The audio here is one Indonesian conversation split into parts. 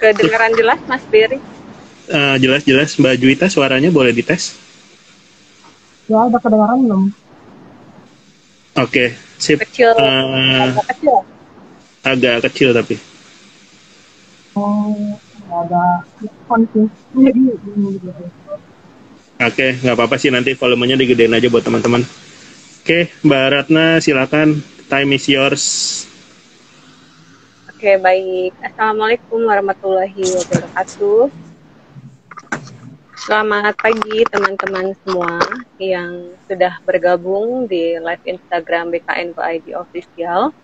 Kedengaran jelas, Mas Beri? Jelas-jelas. Mbak Juwita, suaranya boleh dites? Ya, udah kedengaran belum? Oke, sip. Kecil, agak kecil. Agak kecil tapi. Oh, ada konflik. Jadi, Oke, nggak apa-apa sih, nanti volumenya digedein aja buat teman-teman. Oke, Mbak Ratna, silakan. Time is yours. Oke, baik. Assalamualaikum warahmatullahi wabarakatuh. Selamat pagi teman-teman semua yang sudah bergabung di live Instagram BKN ID Official.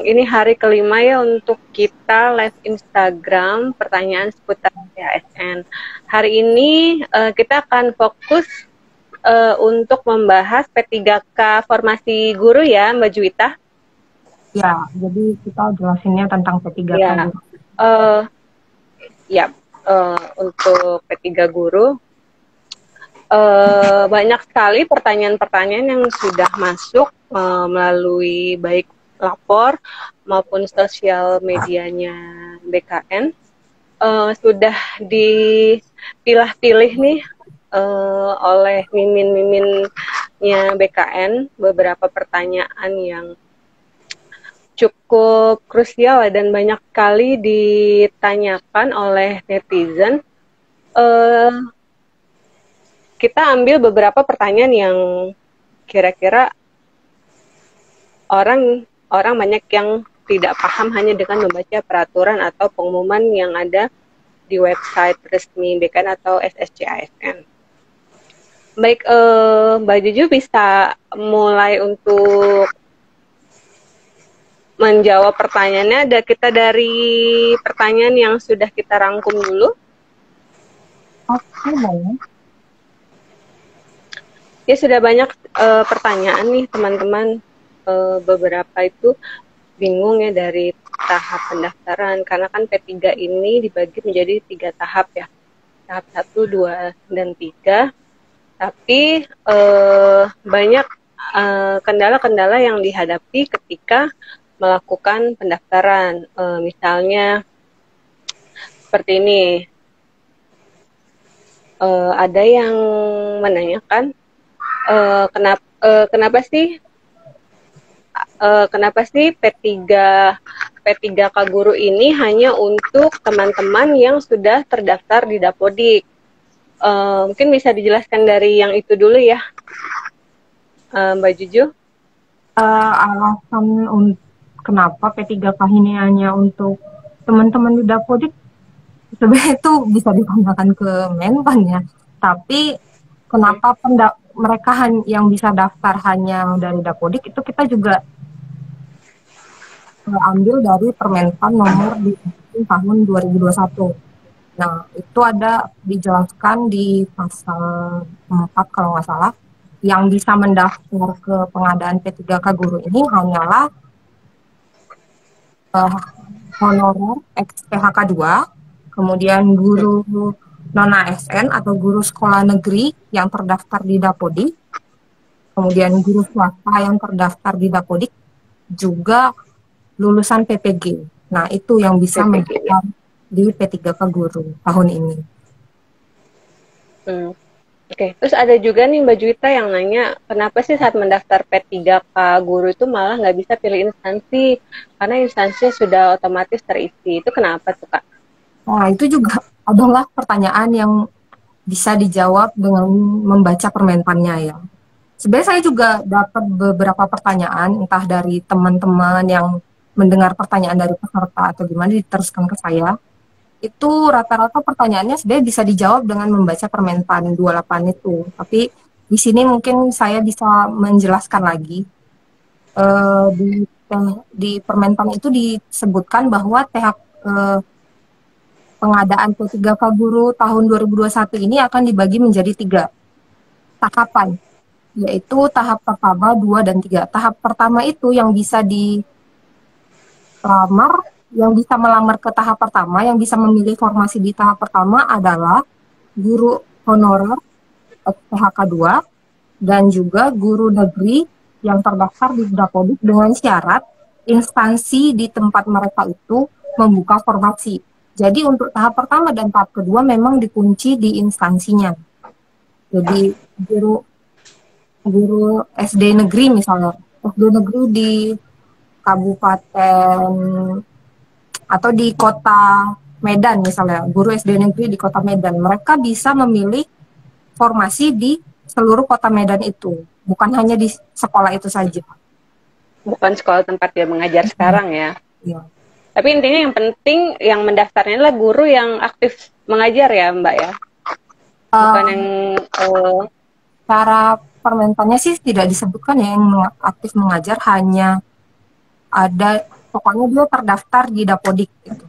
Ini hari kelima ya untuk kita live Instagram pertanyaan seputar PASN. Hari ini kita akan fokus untuk membahas P3K formasi guru ya, Mbak Juwita. ya, jadi kita jelasinnya tentang P3K. Ya, untuk P3 guru banyak sekali pertanyaan-pertanyaan yang sudah masuk melalui baik lapor maupun sosial medianya BKN. Sudah dipilah-pilih nih oleh mimin-miminnya BKN beberapa pertanyaan yang cukup krusial dan banyak sekali ditanyakan oleh netizen. Kita ambil beberapa pertanyaan yang kira-kira orang banyak yang tidak paham hanya dengan membaca peraturan atau pengumuman yang ada di website resmi BKN atau SSCASN. Baik, Mbak Juju bisa mulai untuk menjawab pertanyaannya. Ada kita dari pertanyaan yang sudah kita rangkum dulu. Oke, baik. Ya, sudah banyak pertanyaan nih teman-teman. Beberapa itu bingung ya dari tahap pendaftaran, karena kan P3 ini dibagi menjadi 3 tahap ya. Tahap 1, 2, dan 3. Tapi banyak kendala-kendala yang dihadapi ketika melakukan pendaftaran. Misalnya seperti ini, ada yang menanyakan kenapa sih P3K guru ini hanya untuk teman-teman yang sudah terdaftar di Dapodik. Mungkin bisa dijelaskan dari yang itu dulu ya, Mbak Juju. Alasan kenapa P3K ini hanya untuk teman-teman di Dapodik, sebenarnya itu bisa ditanyakan ke Menpan ya. Tapi kenapa mereka yang bisa daftar hanya dari Dapodik, itu kita juga ambil dari Permenpan nomor di tahun 2021. Nah, itu ada dijelaskan di pasal 4 kalau nggak salah, yang bisa mendaftar ke pengadaan P3K guru ini hanyalah honorer ex-PHK 2, kemudian guru non-ASN atau guru sekolah negeri yang terdaftar di Dapodik, kemudian guru swasta yang terdaftar di Dapodik, juga lulusan PPG. Nah, itu yang bisa mendaftar di P3K guru tahun ini. Oke, terus ada juga nih Mbak Juwita yang nanya, kenapa sih saat mendaftar P3K guru itu malah nggak bisa pilih instansi, karena instansinya sudah otomatis terisi. Itu kenapa tuh, Kak? Nah, itu juga adalah pertanyaan yang bisa dijawab dengan membaca permenpannya ya. Sebenarnya saya juga dapat beberapa pertanyaan, entah dari teman-teman yang mendengar pertanyaan dari peserta atau gimana diteruskan ke saya. Itu rata-rata pertanyaannya sebenarnya bisa dijawab dengan membaca Permenpan 28 itu. Tapi di sini mungkin saya bisa menjelaskan lagi. Di Permenpan itu disebutkan bahwa pengadaan P3K guru tahun 2021 ini akan dibagi menjadi 3 tahapan, yaitu tahap pertama, 2, dan 3. Tahap pertama itu yang bisa melamar ke tahap pertama, yang bisa memilih formasi di tahap pertama adalah guru honorer PHK 2 dan juga guru negeri yang terdaftar di Dapodik dengan syarat instansi di tempat mereka itu membuka formasi. Jadi untuk tahap pertama dan tahap kedua memang dikunci di instansinya. Jadi guru guru SD negeri misalnya, SD negeri di kabupaten atau di kota Medan misalnya, guru SD negeri di kota Medan, mereka bisa memilih formasi di seluruh kota Medan itu, bukan hanya di sekolah itu saja. Bukan sekolah tempat dia mengajar sekarang ya. Ya. Tapi intinya yang penting yang mendaftarnya adalah guru yang aktif mengajar ya Mbak ya. Bukan yang cara permentannya sih tidak disebutkan ya yang aktif mengajar, hanya ada pokoknya dia terdaftar di Dapodik gitu.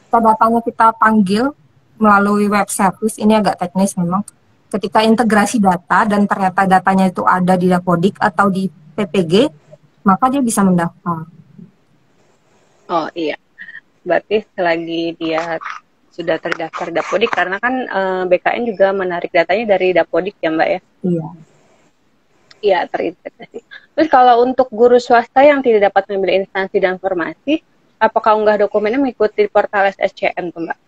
Datanya kita panggil melalui web service, ini agak teknis memang. Ketika integrasi data dan ternyata datanya itu ada di Dapodik atau di PPG, maka dia bisa mendaftar. Oh iya, berarti selagi dia sudah terdaftar Dapodik, karena kan BKN juga menarik datanya dari Dapodik ya Mbak ya? Iya. Iya, terintegrasi. Terus kalau untuk guru swasta yang tidak dapat memilih instansi dan formasi, apakah unggah dokumennya mengikuti portal SSCM tuh Mbak?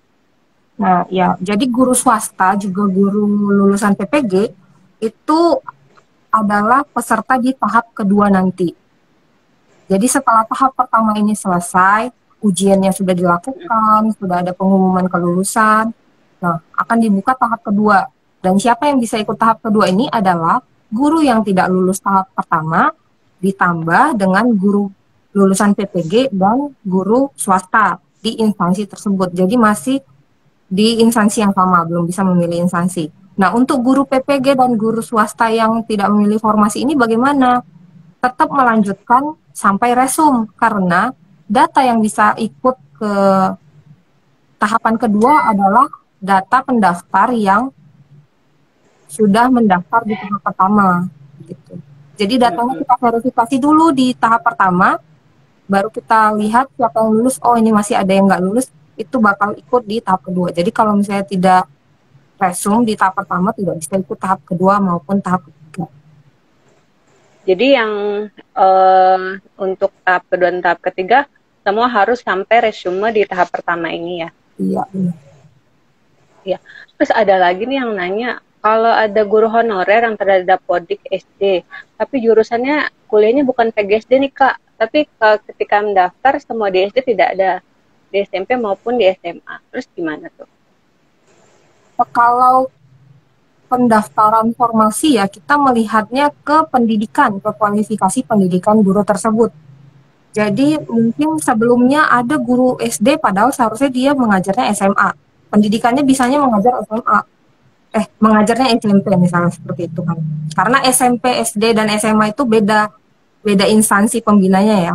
Nah ya, jadi guru swasta juga guru lulusan PPG itu adalah peserta di tahap kedua nanti. Jadi setelah tahap pertama ini selesai, ujiannya sudah dilakukan, sudah ada pengumuman kelulusan, nah akan dibuka tahap kedua. Dan siapa yang bisa ikut tahap kedua ini adalah guru yang tidak lulus tahap pertama, ditambah dengan guru lulusan PPG dan guru swasta di instansi tersebut. Jadi masih di instansi yang sama, belum bisa memilih instansi. Nah, untuk guru PPG dan guru swasta yang tidak memilih formasi ini bagaimana? Tetap melanjutkan sampai resum, karena data yang bisa ikut ke tahapan kedua adalah data pendaftar yang sudah mendaftar di tahap pertama. Gitu. Jadi datanya kita verifikasi dulu di tahap pertama, baru kita lihat siapa yang lulus, oh ini masih ada yang nggak lulus, itu bakal ikut di tahap kedua. Jadi kalau misalnya tidak resum di tahap pertama, tidak bisa ikut tahap kedua maupun tahap ketiga. Jadi yang untuk tahap kedua dan tahap ketiga semua harus sampai resume di tahap pertama ini ya? Iya. Iya. Terus ada lagi nih yang nanya, kalau ada guru honorer yang terhadap Dapodik SD, tapi jurusannya kuliahnya bukan PGSD nih Kak, tapi ketika mendaftar semua di SD tidak ada, di SMP maupun di SMA. Terus gimana tuh? Kalau pendaftaran formasi ya, kita melihatnya ke pendidikan, ke kualifikasi pendidikan guru tersebut. Jadi mungkin sebelumnya ada guru SD padahal seharusnya dia mengajarnya SMA. Pendidikannya bisanya mengajar SMA. Mengajarnya SMP misalnya seperti itu kan. Karena SMP, SD, dan SMA itu beda instansi pembinanya ya.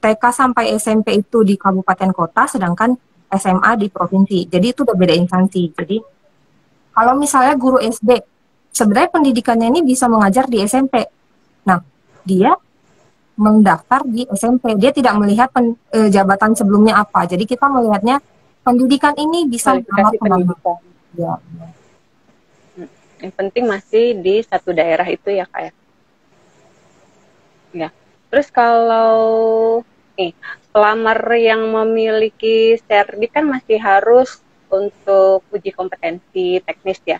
TK sampai SMP itu di kabupaten kota, sedangkan SMA di provinsi. Jadi itu udah beda instansi. Jadi kalau misalnya guru SD, sebenarnya pendidikannya ini bisa mengajar di SMP. Nah, dia mendaftar di SMP. Dia tidak melihat jabatan sebelumnya apa. Jadi kita melihatnya pendidikan ini bisa kualifikasi pendidikan. Ya. Yang penting masih di satu daerah itu ya Kak ya. Ya. Terus kalau pelamar yang memiliki serdi kan masih harus untuk uji kompetensi teknis ya.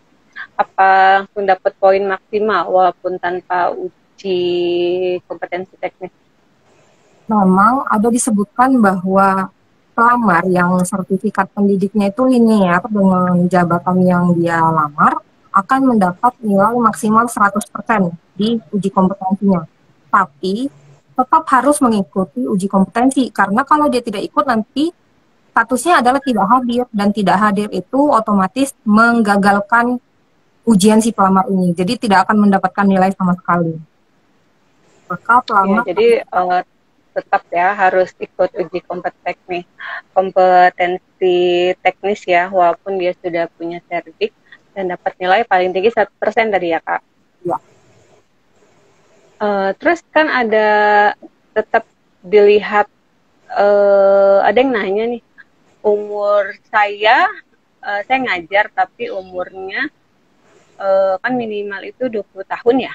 Apa langsung dapat poin maksimal walaupun tanpa uji kompetensi teknis? Memang ada disebutkan bahwa pelamar yang sertifikat pendidiknya itu linear dengan jabatan yang dia lamar akan mendapat nilai maksimal 100% di uji kompetensinya. Tapi tetap harus mengikuti uji kompetensi, karena kalau dia tidak ikut nanti statusnya adalah tidak hadir, dan tidak hadir itu otomatis menggagalkan ujian si pelamar ini. Jadi tidak akan mendapatkan nilai sama sekali. Maka pelamar jadi tetap ya harus ikut uji kompetensi teknis ya, walaupun dia sudah punya serdik dan dapat nilai paling tinggi 100% tadi ya Kak? Ya. Terus kan ada tetap dilihat, ada yang nanya nih, umur saya ngajar tapi umurnya kan minimal itu 20 tahun ya.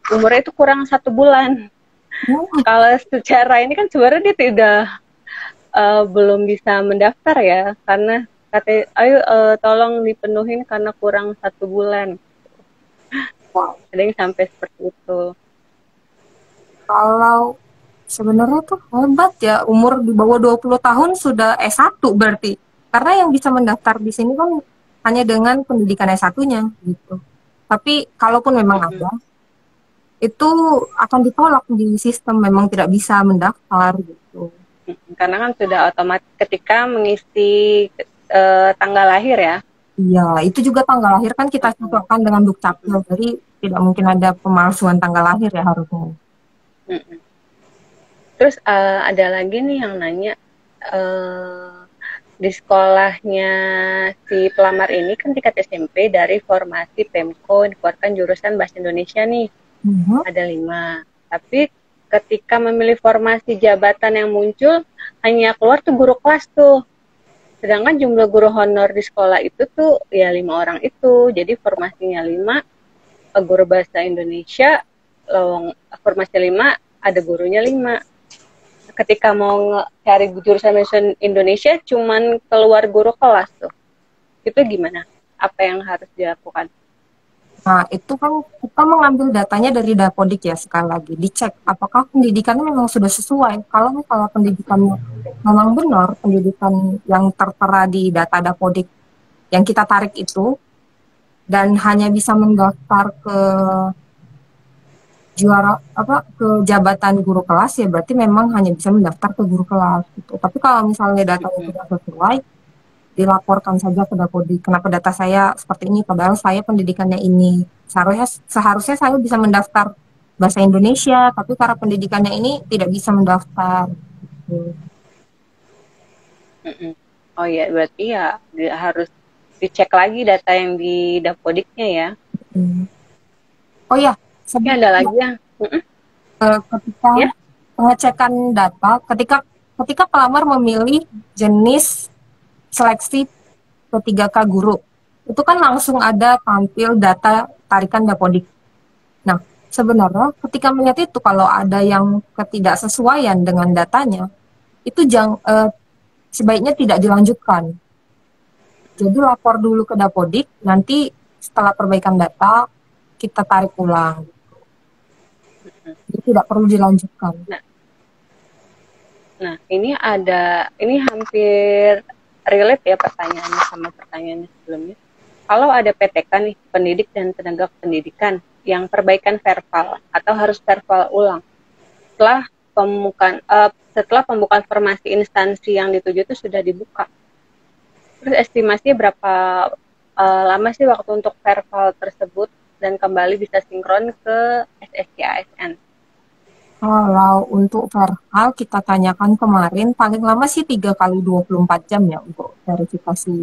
Umurnya itu kurang 1 bulan. Kalau secara ini kan sebenarnya dia belum bisa mendaftar ya, karena katanya, ayo tolong dipenuhin karena kurang 1 bulan. Wow. Ada yang sampai seperti itu. Kalau sebenarnya tuh hebat ya, umur di bawah 20 tahun sudah S1 berarti. Karena yang bisa mendaftar di sini kan hanya dengan pendidikan S1-nya gitu. Tapi kalaupun memang ada, itu akan ditolak di sistem, memang tidak bisa mendaftar gitu. Karena kan sudah otomatis ketika mengisi tanggal lahir ya. Iya, itu juga tanggal lahir kan kita cocokkan dengan Dukcapil, jadi tidak mungkin ada pemalsuan tanggal lahir ya harusnya. Terus ada lagi nih yang nanya, di sekolahnya si pelamar ini kan tingkat SMP dari formasi Pemko dikeluarkan jurusan Bahasa Indonesia nih. Ada 5. Tapi ketika memilih formasi jabatan yang muncul, hanya keluar tuh guru kelas tuh. Sedangkan jumlah guru honor di sekolah itu tuh ya 5 orang itu. Jadi formasinya 5, guru bahasa Indonesia, formasi 5, ada gurunya 5. Ketika mau cari jurusan bahasa Indonesia, cuman keluar guru kelas tuh. Itu gimana? Apa yang harus dilakukan? Nah, itu kan kita mengambil datanya dari Dapodik ya, sekali lagi. Dicek apakah pendidikannya memang sudah sesuai. Kalau pendidikannya memang benar, pendidikan yang tertera di data Dapodik yang kita tarik itu, dan hanya bisa mendaftar ke ke jabatan guru kelas, ya berarti memang hanya bisa mendaftar ke guru kelas gitu. Tapi kalau misalnya datanya tidak sesuai, dilaporkan saja ke Dapodik. Kenapa data saya seperti ini, padahal saya pendidikannya ini. Seharusnya saya bisa mendaftar bahasa Indonesia, tapi karena pendidikannya ini tidak bisa mendaftar. Oh ya, berarti ya harus dicek lagi data yang di Dapodiknya ya. Oh ya, ada lagi yang ketika pengecekan data, ketika pelamar memilih jenis seleksi P3K guru, itu kan langsung ada tampil data tarikan Dapodik. Nah, sebenarnya ketika melihat itu, kalau ada yang ketidaksesuaian dengan datanya, itu sebaiknya tidak dilanjutkan. Jadi lapor dulu ke Dapodik, nanti setelah perbaikan data, kita tarik ulang. Jadi tidak perlu dilanjutkan. Nah, ini hampir relate ya pertanyaannya sama pertanyaan sebelumnya. Kalau ada PTK nih, pendidik dan tenaga pendidikan, yang perbaikan verbal atau harus verbal ulang, setelah pembukaan formasi instansi yang dituju itu sudah dibuka. Terus estimasinya berapa lama sih waktu untuk verbal tersebut dan kembali bisa sinkron ke SSC ASN? Kalau untuk verbal kita tanyakan kemarin, paling lama sih 3 kali 24 jam ya untuk verifikasi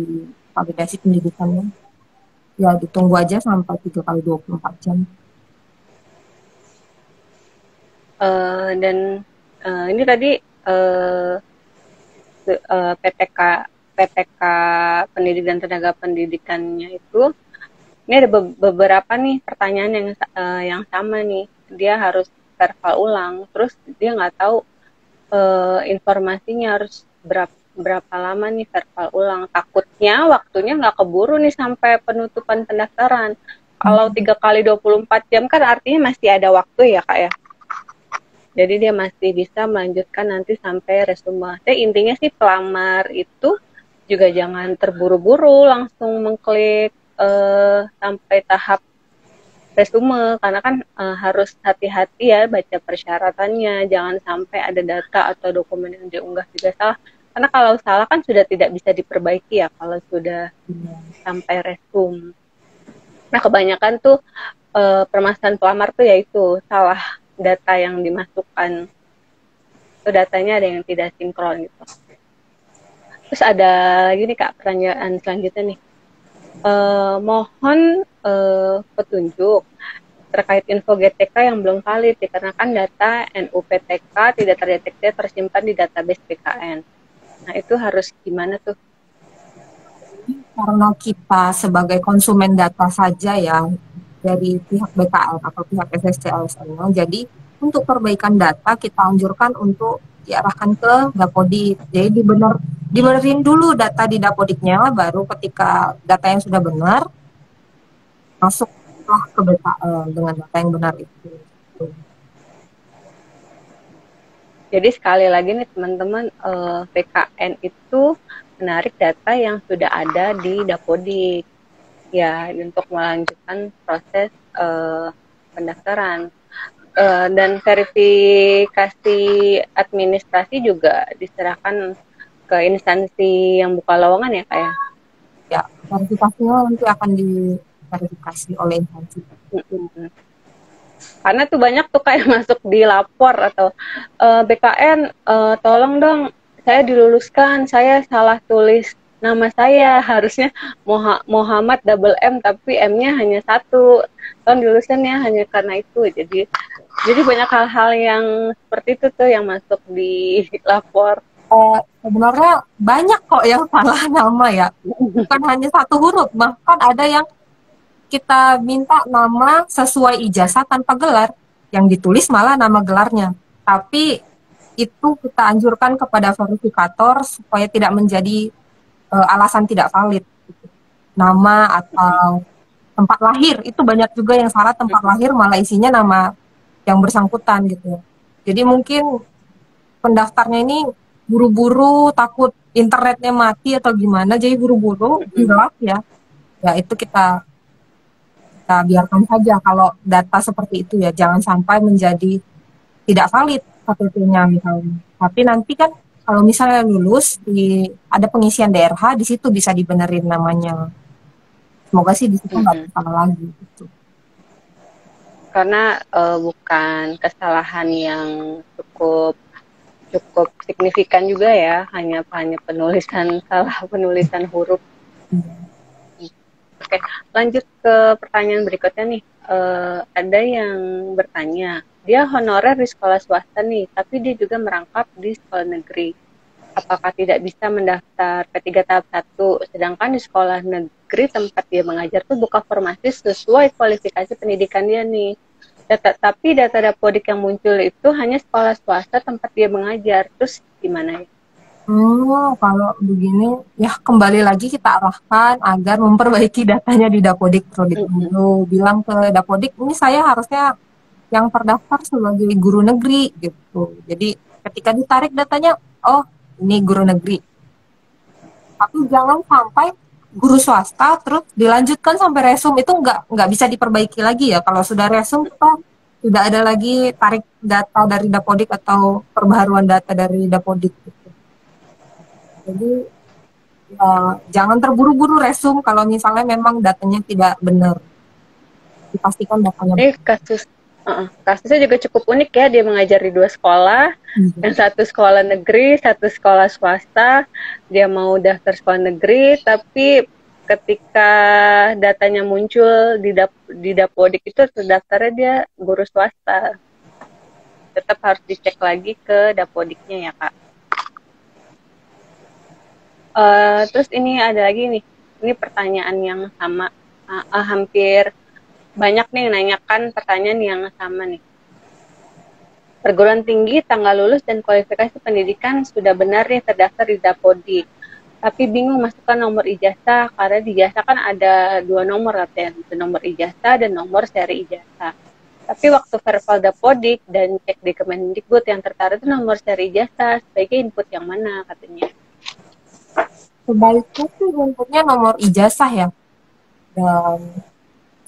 validasi pendidikannya. Ya ditunggu aja sampai 3 kali 24 jam. Dan ini tadi PTK pendidik dan tenaga pendidikannya itu, ini ada beberapa nih pertanyaan yang sama nih. Dia harus verbal ulang, terus dia nggak tahu informasinya harus berapa lama nih verbal ulang. Takutnya waktunya nggak keburu nih sampai penutupan pendaftaran. Kalau 3 kali 24 jam kan artinya masih ada waktu ya Kak ya. Jadi dia masih bisa melanjutkan nanti sampai resume. Jadi intinya sih pelamar itu juga jangan terburu-buru langsung mengklik sampai tahap resume, karena kan harus hati-hati ya baca persyaratannya, jangan sampai ada data atau dokumen yang diunggah juga salah, karena kalau salah kan sudah tidak bisa diperbaiki ya kalau sudah sampai resume. Nah kebanyakan tuh permasalahan pelamar tuh yaitu salah data yang dimasukkan, tuh datanya ada yang tidak sinkron gitu. Terus ada lagi nih Kak pertanyaan selanjutnya nih. Mohon petunjuk terkait info GTK yang belum valid dikarenakan data NUPTK tidak terdeteksi tersimpan di database BKN. Nah itu harus gimana tuh? Karena kita sebagai konsumen data saja ya dari pihak BKN atau pihak SSC ASN, jadi untuk perbaikan data kita anjurkan untuk diarahkan ke Dapodik. Jadi dibenerin dulu data di Dapodiknya, baru ketika data yang sudah benar masuklah ke BKL dengan data yang benar itu. Jadi sekali lagi nih teman-teman, PKN itu menarik data yang sudah ada di Dapodik ya untuk melanjutkan proses pendaftaran. Dan verifikasi administrasi juga diserahkan ke instansi yang buka lowongan ya Kak ya? Ya, verifikasinya nanti akan diverifikasi oleh instansi. Karena tuh banyak tuh kayak masuk di lapor atau BKN, tolong dong saya diluluskan, saya salah tulis nama saya, harusnya Muhammad double M tapi M-nya hanya satu, tolong diluluskan ya, hanya karena itu. Jadi banyak hal-hal yang seperti itu tuh yang masuk di lapor. Sebenarnya banyak kok yang salah nama ya, bukan hanya satu huruf, bahkan ada yang kita minta nama sesuai ijazah tanpa gelar, yang ditulis malah nama gelarnya. Tapi itu kita anjurkan kepada verifikator supaya tidak menjadi alasan tidak valid. Nama atau tempat lahir, itu banyak juga yang salah tempat lahir malah isinya nama yang bersangkutan gitu. Jadi mungkin pendaftarnya ini buru-buru, takut internetnya mati atau gimana, jadi buru-buru, gelap ya. Ya itu kita biarkan saja kalau data seperti itu ya, jangan sampai menjadi tidak valid KTP-nya misalnya. Tapi nanti kan kalau misalnya lulus ada pengisian DRH, di situ bisa dibenerin namanya. Semoga sih di situ nggak salah lagi gitu. Karena bukan kesalahan yang cukup signifikan juga ya, hanya salah penulisan huruf. Oke, lanjut ke pertanyaan berikutnya nih. Ada yang bertanya, dia honorer di sekolah swasta nih, tapi dia juga merangkap di sekolah negeri. Apakah tidak bisa mendaftar P3 tahap 1, sedangkan di sekolah negeri tempat dia mengajar tuh buka formasi sesuai kualifikasi pendidikan dia nih. Tapi data Dapodik yang muncul itu hanya sekolah swasta tempat dia mengajar, terus gimana ya? Kalau begini, ya kembali lagi kita arahkan agar memperbaiki datanya di Dapodik Prodi dulu. Bilang ke Dapodik, ini saya harusnya yang terdaftar sebagai guru negeri gitu. Jadi ketika ditarik datanya, oh ini guru negeri. Tapi jangan sampai guru swasta terus dilanjutkan sampai resum, itu nggak bisa diperbaiki lagi ya. Kalau sudah resum kita tidak ada lagi tarik data dari Dapodik atau perbaharuan data dari Dapodik gitu. Jadi jangan terburu-buru resum kalau misalnya memang datanya tidak benar. Dipastikan datanya benar. Kasusnya juga cukup unik ya, dia mengajar di 2 sekolah, yang satu sekolah negeri, satu sekolah swasta. Dia mau daftar sekolah negeri, tapi ketika datanya muncul di Dapodik itu terdaftarnya dia guru swasta. Tetap harus dicek lagi ke Dapodiknya ya Kak. Terus ini ada lagi nih, ini pertanyaan yang sama, hampir banyak nih yang nanyakan pertanyaan yang sama nih. Perguruan tinggi, tanggal lulus dan kualifikasi pendidikan sudah benar nih terdaftar di Dapodik, tapi bingung masukkan nomor ijazah, karena di ijazah kan ada 2 nomor katanya, nomor ijazah dan nomor seri ijazah. Tapi waktu verifal Dapodik dan cek di Kemendikbud yang tertara itu nomor seri ijazah, sebaiknya input yang mana katanya? Sebaiknya sih inputnya nomor ijazah ya, dan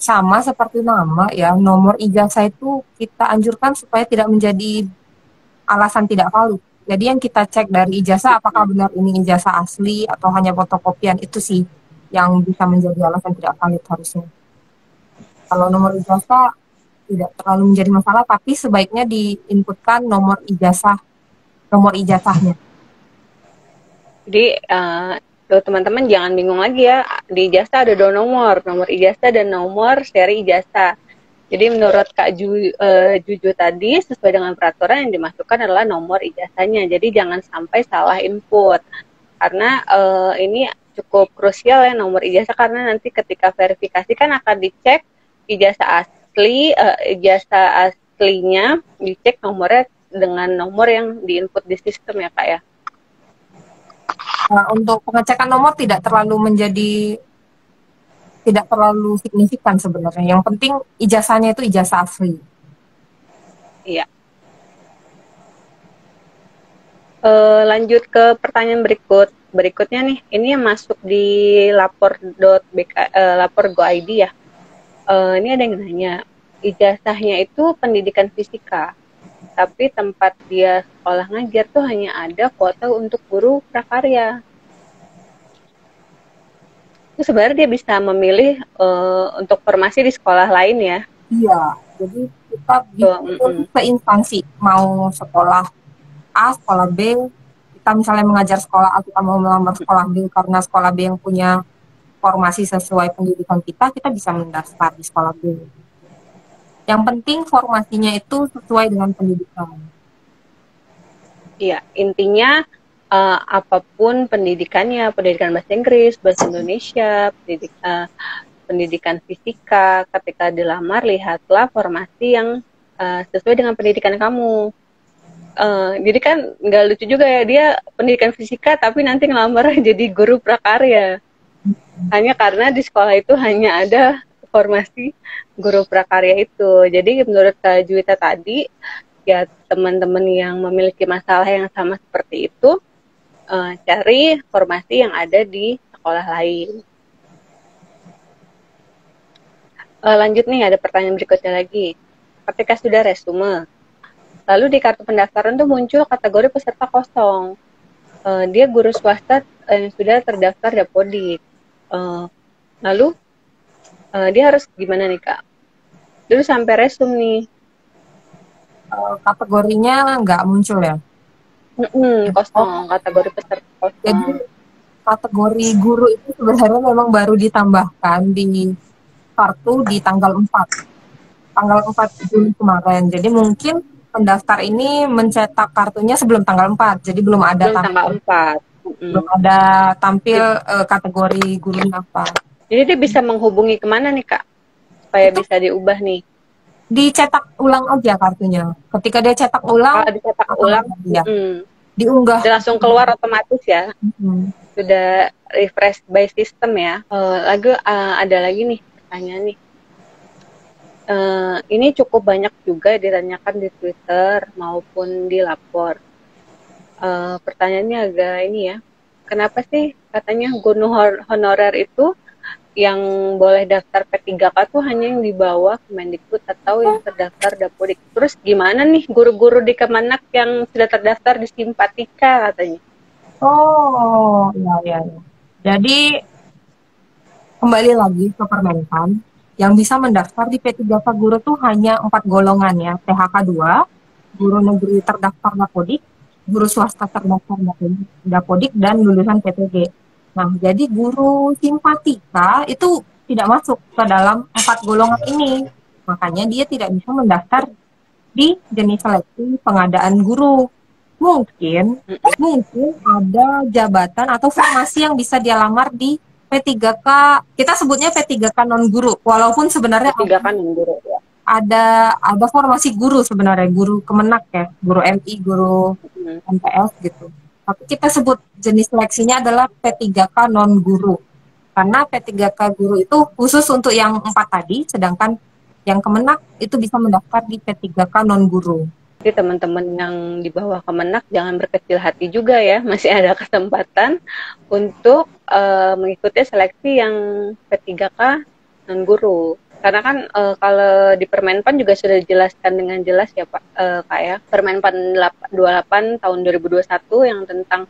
sama seperti nama ya, nomor ijazah itu kita anjurkan supaya tidak menjadi alasan tidak valid. Jadi yang kita cek dari ijazah apakah benar ini ijazah asli atau hanya fotokopian, itu sih yang bisa menjadi alasan tidak valid harusnya. Kalau nomor ijazah tidak terlalu menjadi masalah, tapi sebaiknya diinputkan nomor ijazahnya. Jadi teman-teman jangan bingung lagi ya, di ijazah ada 2 nomor ijazah dan nomor seri ijazah. Jadi menurut Kak Juju tadi, sesuai dengan peraturan yang dimasukkan adalah nomor ijazahnya. Jadi jangan sampai salah input, karena ini cukup krusial ya nomor ijazah, karena nanti ketika verifikasi kan akan dicek ijazah asli aslinya dicek nomornya dengan nomor yang diinput di sistem ya Kak ya. Nah, untuk pengecekan nomor tidak terlalu signifikan sebenarnya. Yang penting ijazahnya itu ijazah asli. Iya. Lanjut ke pertanyaan berikutnya nih. Ini yang masuk di lapor.go.id ya. Ini ada yang nanya, ijazahnya itu pendidikan fisika, tapi tempat dia sekolah ngajar tuh hanya ada kuota untuk guru prakarya. Itu sebenarnya dia bisa memilih untuk formasi di sekolah lain ya. Iya, jadi kita bisa ke instansi, mau sekolah A, sekolah B, kita misalnya mengajar sekolah A, kita mau melamar sekolah B karena sekolah B yang punya formasi sesuai pendidikan kita bisa mendaftar di sekolah B. Yang penting formasinya itu sesuai dengan pendidikan. Iya, intinya apapun pendidikannya, pendidikan bahasa Inggris, bahasa Indonesia, pendidikan fisika, ketika dilamar lihatlah formasi yang sesuai dengan pendidikan kamu. Jadi kan nggak lucu juga ya, dia pendidikan fisika tapi nanti ngelamar jadi guru prakarya. Hanya karena di sekolah itu hanya ada formasi guru prakarya itu. Jadi menurut Kak Juwita tadi, ya teman-teman yang memiliki masalah yang sama seperti itu, cari formasi yang ada di sekolah lain. Lanjut nih, ada pertanyaan berikutnya lagi. Ketika sudah resume, lalu di kartu pendaftaran tuh muncul kategori peserta kosong. Dia guru swasta yang sudah terdaftar Dapodik. Lalu dia harus gimana nih Kak? Dulu sampai resume nih. Kategorinya nggak muncul ya? Kosong, kategori peserta kosong. Jadi kategori guru itu sebenarnya memang baru ditambahkan di kartu di tanggal 4 Juli kemarin. Jadi mungkin pendaftar ini mencetak kartunya sebelum tanggal 4. Jadi belum ada belum ada tampil kategori gurunya apa. Jadi dia bisa menghubungi kemana nih Kak? Supaya bisa diubah nih. Dicetak ulang aja kartunya. Ketika dia cetak ulang, ya. Diunggah. Dia langsung keluar otomatis ya. Sudah refresh by system ya. Ada lagi nih pertanyaan nih. Ini cukup banyak juga ditanyakan di Twitter maupun di lapor. Pertanyaannya agak ini ya. Kenapa sih katanya guru honorer itu yang boleh daftar P3K tuh hanya yang di bawah Kemendikbud atau yang terdaftar Dapodik. Terus gimana nih guru-guru di Kemenak yang sudah terdaftar di Simpatika katanya? Oh, ya. Jadi kembali lagi ke Permenpan, yang bisa mendaftar di P3K guru tuh hanya 4 golongan ya, PHK 2, guru negeri terdaftar Dapodik, guru swasta terdaftar Dapodik, dan lulusan PTG. Nah, jadi guru simpatika itu tidak masuk ke dalam 4 golongan ini. Makanya dia tidak bisa mendaftar di jenis seleksi pengadaan guru. Mungkin ada jabatan atau formasi yang bisa dia lamar di P3K. Kita sebutnya P3K non guru. Walaupun sebenarnya P3K non guru ya. Ada formasi guru sebenarnya, guru Kemenak ya, guru MI, guru MTS gitu. Tapi kita sebut jenis seleksinya adalah P3K non guru. Karena P3K guru itu khusus untuk yang 4 tadi, sedangkan yang Kemenak itu bisa mendaftar di P3K non guru. Jadi teman-teman yang di bawah Kemenak jangan berkecil hati juga ya, masih ada kesempatan untuk mengikuti seleksi yang P3K non guru. Karena kan kalau di Permenpan juga sudah dijelaskan dengan jelas ya Pak, ya. Permenpan 28 tahun 2021 yang tentang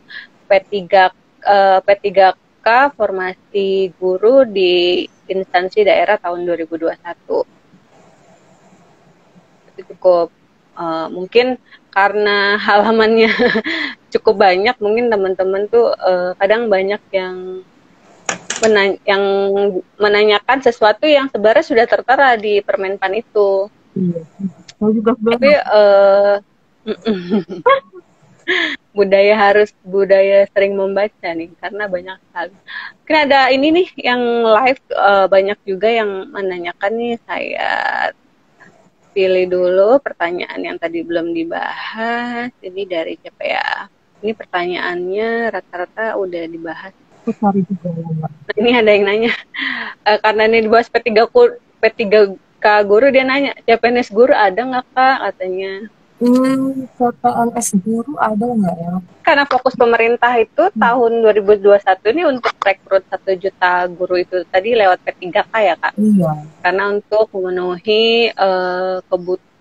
P3K formasi guru di instansi daerah tahun 2021. Itu cukup mungkin karena halamannya cukup banyak, mungkin teman-teman tuh kadang banyak yang menanyakan sesuatu yang sebenarnya sudah tertera di Permenpan itu. Tapi budaya sering membaca nih, karena banyak sekali. Mungkin ada ini nih yang live, banyak juga yang menanyakan nih, saya pilih dulu pertanyaan yang tadi belum dibahas. Ini dari siapa ya? Ini pertanyaannya rata-rata udah dibahas. Sorry juga ya. Nah, ini ada yang nanya, karena ini dibahas P3K guru, dia nanya, CPNS guru ada nggak Kak katanya. CPNS guru ada nggak ya? Karena fokus pemerintah itu tahun 2021 ini untuk rekrut 1 juta guru itu tadi lewat P3K ya Kak? Iya. Karena untuk memenuhi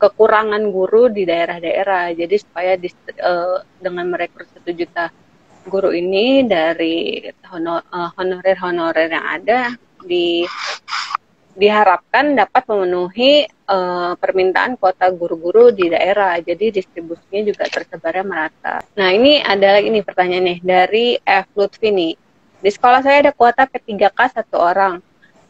kekurangan guru di daerah-daerah. Jadi supaya dengan merekrut 1 juta guru ini dari honorer-honorer yang ada diharapkan dapat memenuhi permintaan kuota guru-guru di daerah. Jadi distribusinya juga tersebarnya merata. Nah, ini ada lagi nih pertanyaan nih dari F. Lutfi nih. Di sekolah saya ada kuota P3K 1 orang.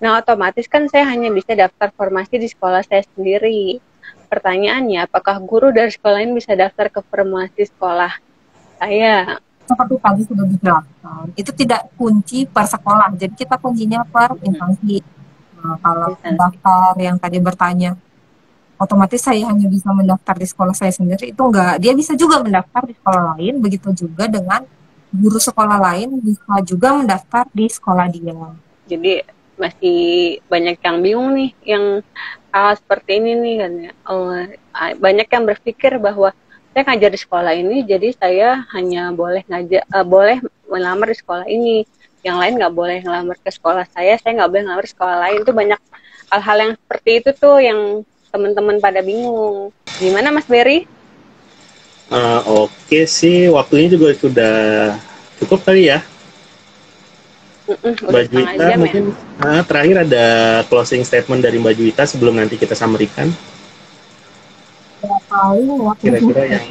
Nah, otomatis kan saya hanya bisa daftar formasi di sekolah saya sendiri. Pertanyaannya, apakah guru dari sekolah lain bisa daftar ke formasi sekolah saya? Seperti tadi sudah dijelaskan, itu tidak kunci per sekolah. Jadi kita kuncinya per instansi. Nah, kalau daftar yang tadi bertanya, otomatis saya hanya bisa mendaftar di sekolah saya sendiri, itu enggak. Dia bisa juga mendaftar di sekolah lain, begitu juga dengan guru sekolah lain bisa juga mendaftar di sekolah dia. Jadi masih banyak yang bingung nih, yang hal seperti ini nih kan ya. Banyak yang berpikir bahwa saya ngajar di sekolah ini, jadi saya hanya boleh boleh melamar di sekolah ini. Yang lain nggak boleh ngelamar ke sekolah saya nggak boleh ngelamar di sekolah lain. Itu banyak hal-hal yang seperti itu tuh yang teman-teman pada bingung. Gimana Mas Berry? Oke sih, waktunya juga sudah cukup kali ya. Mbak Juwita mungkin terakhir ada closing statement dari Mbak Juwita sebelum nanti kita summary-kan. Ya, paling Kira-kira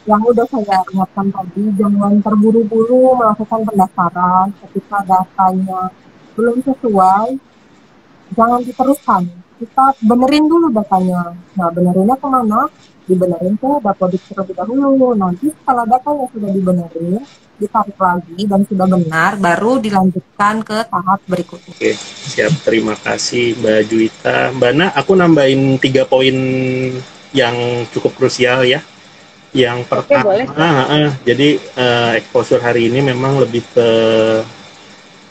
yang udah saya ingatkan tadi, jangan terburu-buru melakukan pendaftaran ketika datanya belum sesuai, jangan diteruskan. Kita benerin dulu datanya. Nah, benerinnya kemana? Dibenerin ke Dapodik terlebih dahulu. Nanti setelah datanya sudah dibenerin, ditarik lagi dan sudah benar, baru dilanjutkan ke tahap berikutnya. Oke, siap. Terima kasih Mbak Juwita. Mbak Na, aku nambahin 3 poin yang cukup krusial ya. Yang pertama, jadi exposure hari ini memang lebih ke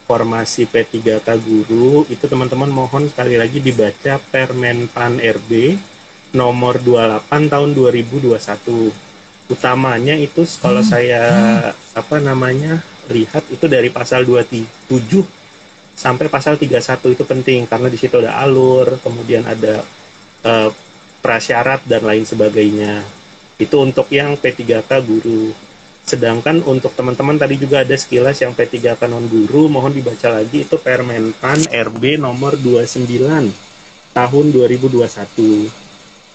formasi P3K guru. Itu teman-teman mohon sekali lagi dibaca Permenpan RB nomor 28 tahun 2021. Utamanya itu kalau saya lihat itu dari pasal 27 sampai pasal 31 itu penting karena di situ ada alur, kemudian ada prasyarat dan lain sebagainya. Itu untuk yang P3K guru. Sedangkan untuk teman-teman tadi juga ada sekilas yang P3K non guru, mohon dibaca lagi itu Permenpan RB nomor 29 tahun 2021.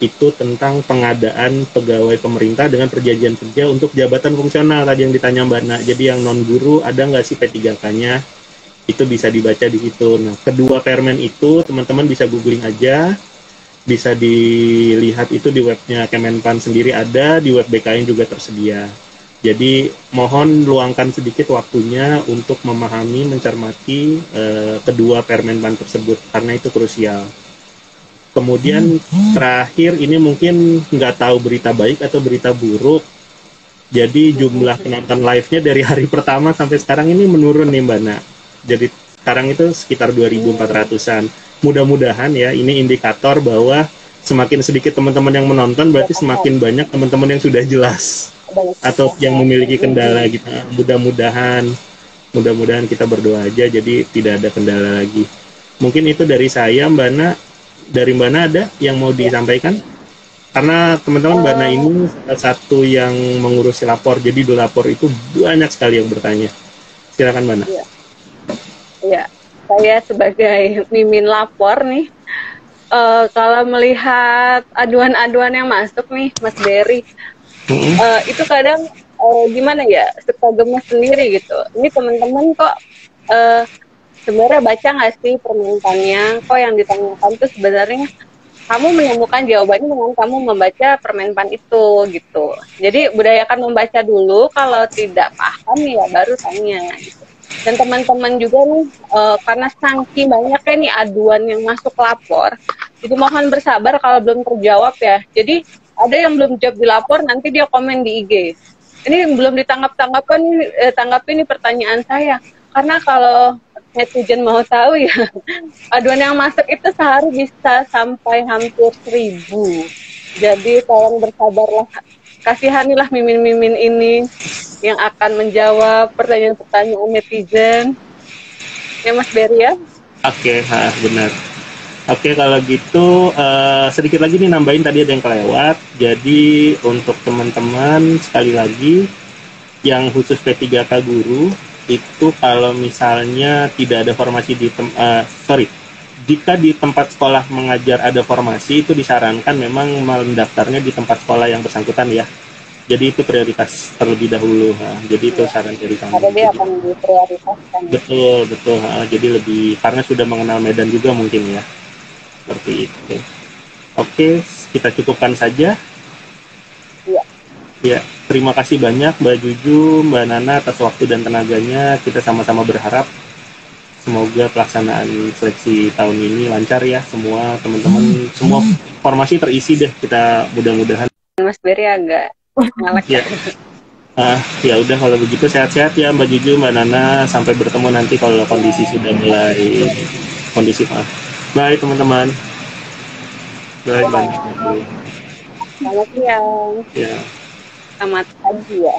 Itu tentang pengadaan pegawai pemerintah dengan perjanjian kerja untuk jabatan fungsional tadi yang ditanya Mbak Na. Jadi yang non guru ada nggak sih P3K-nya? Itu bisa dibaca di situ. Nah, kedua permen itu teman-teman bisa googling aja. Bisa dilihat itu di webnya Kemenpan sendiri ada, di web BKN juga tersedia. Jadi mohon luangkan sedikit waktunya untuk memahami, mencermati kedua Permenpan tersebut karena itu krusial. Kemudian terakhir ini mungkin nggak tahu berita baik atau berita buruk. Jadi jumlah penonton live-nya dari hari pertama sampai sekarang ini menurun nih Mbak Na. Jadi sekarang itu sekitar 2.400-an. Mudah-mudahan ya ini indikator bahwa semakin sedikit teman-teman yang menonton berarti semakin banyak teman-teman yang sudah jelas atau yang memiliki kendala gitu. Mudah-mudahan kita berdoa aja jadi tidak ada kendala lagi. Mungkin itu dari saya Mbak Na. Dari Mbak Na ada yang mau disampaikan? Karena teman-teman Mbak Na ini salah satu yang mengurusi lapor, jadi di lapor itu banyak sekali yang bertanya. Silakan Mbak Na. Iya. Saya sebagai mimin lapor nih, kalau melihat aduan-aduan yang masuk nih, Mas Berry, itu kadang gimana ya, suka gemes sendiri gitu. Ini teman-teman kok sebenarnya baca nggak sih permintaannya? Kok yang ditanyakan tuh sebenarnya kamu menemukan jawabannya dengan kamu membaca Permenpan itu gitu. Jadi budayakan membaca dulu, kalau tidak paham ya baru tanya gitu. Dan teman-teman juga nih, karena saking banyaknya nih aduan yang masuk lapor, Jadi mohon bersabar kalau belum terjawab ya. Jadi ada yang belum jawab dilapor, nanti dia komen di IG. Ini belum tanggapi nih pertanyaan saya. Karena kalau netizen mau tahu ya, aduan yang masuk itu sehari bisa sampai hampir 1.000. Jadi tolong bersabarlah. Kasihanilah mimin-mimin ini yang akan menjawab pertanyaan-pertanyaan netizen. Ya Mas Berry ya? Oke, benar. Oke, kalau gitu sedikit lagi nih nambahin, tadi ada yang kelewat. Jadi untuk teman-teman sekali lagi yang khusus P3K guru itu kalau misalnya tidak ada formasi jika di tempat sekolah mengajar ada formasi, itu disarankan memang mendaftarnya di tempat sekolah yang bersangkutan ya. Jadi itu prioritas terlebih dahulu. Jadi itu saran dari kami. Ada dia akan diprioritaskan. Betul. Jadi lebih karena sudah mengenal medan juga mungkin ya. Seperti itu. Oke, kita cukupkan saja. Iya. Ya, terima kasih banyak Mbak Juju, Mbak Nana atas waktu dan tenaganya. Kita sama-sama berharap semoga pelaksanaan seleksi tahun ini lancar ya, semua teman-teman, semua formasi terisi deh. Kita mudah-mudahan. Mas Berry agak ngalek ya. Ya udah kalau begitu sehat-sehat ya Mbak Juju, Mbak Nana, sampai bertemu nanti kalau kondisi sudah mulai kondisif. Bye teman-teman. Bye. Selamat siang. Ya. Selamat pagi ya.